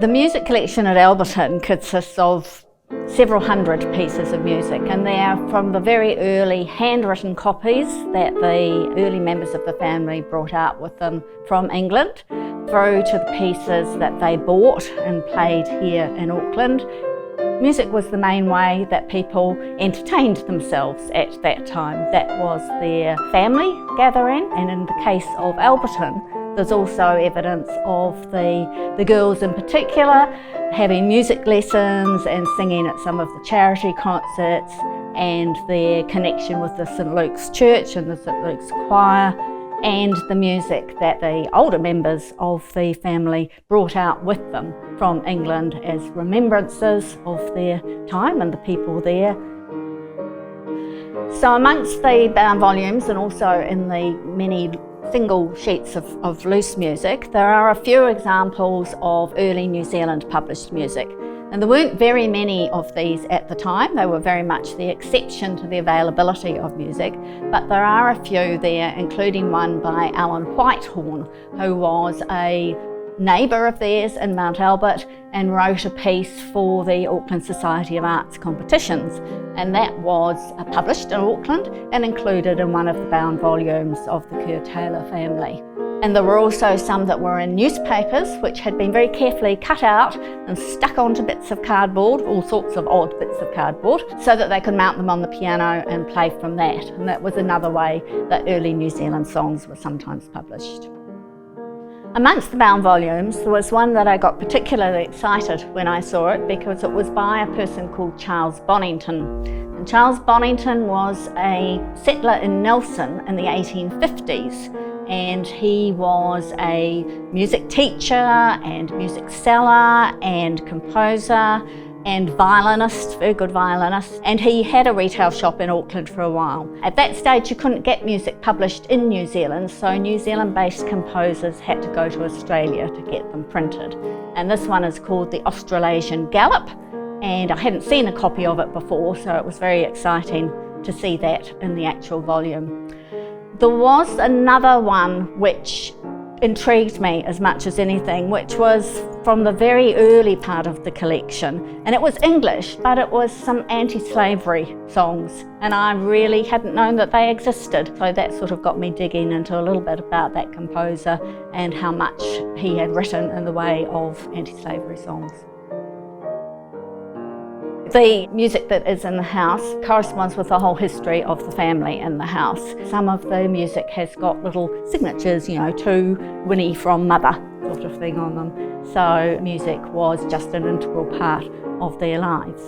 The music collection at Alberton consists of several hundred pieces of music, and they are from the very early handwritten copies that the early members of the family brought out with them from England, through to the pieces that they bought and played here in Auckland. Music was the main way that people entertained themselves at that time. That was their family gathering, and in the case of Alberton, there's also evidence of the girls in particular having music lessons and singing at some of the charity concerts, and their connection with the St Luke's Church and the St Luke's Choir, and the music that the older members of the family brought out with them from England as remembrances of their time and the people there. So amongst the bound volumes, and also in the many single sheets of loose music, there are a few examples of early New Zealand published music. And there weren't very many of these at the time. They were very much the exception to the availability of music, but there are a few there, including one by Alan Whitehorn, who was a neighbour of theirs in Mount Albert and wrote a piece for the Auckland Society of Arts competitions, and that was published in Auckland and included in one of the bound volumes of the Pouhere family. And there were also some that were in newspapers, which had been very carefully cut out and stuck onto bits of cardboard, all sorts of odd bits of cardboard, so that they could mount them on the piano and play from that. And that was another way that early New Zealand songs were sometimes published. Amongst the bound volumes, there was one that I got particularly excited when I saw it, because it was by a person called Charles Bonington. And Charles Bonington was a settler in Nelson in the 1850s. And he was a music teacher and music seller and composer and violinist, very good violinist, and he had a retail shop in Auckland for a while. At that stage you couldn't get music published in New Zealand, so New Zealand-based composers had to go to Australia to get them printed. And this one is called the Australasian Gallop, and I hadn't seen a copy of it before, so it was very exciting to see that in the actual volume. There was another one which intrigued me as much as anything, which was from the very early part of the collection, and it was English, but it was some anti-slavery songs, and I really hadn't known that they existed, so that sort of got me digging into a little bit about that composer and how much he had written in the way of anti-slavery songs. The music that is in the house corresponds with the whole history of the family in the house. Some of the music has got little signatures, you know, to Winnie from Mother sort of thing on them. So music was just an integral part of their lives.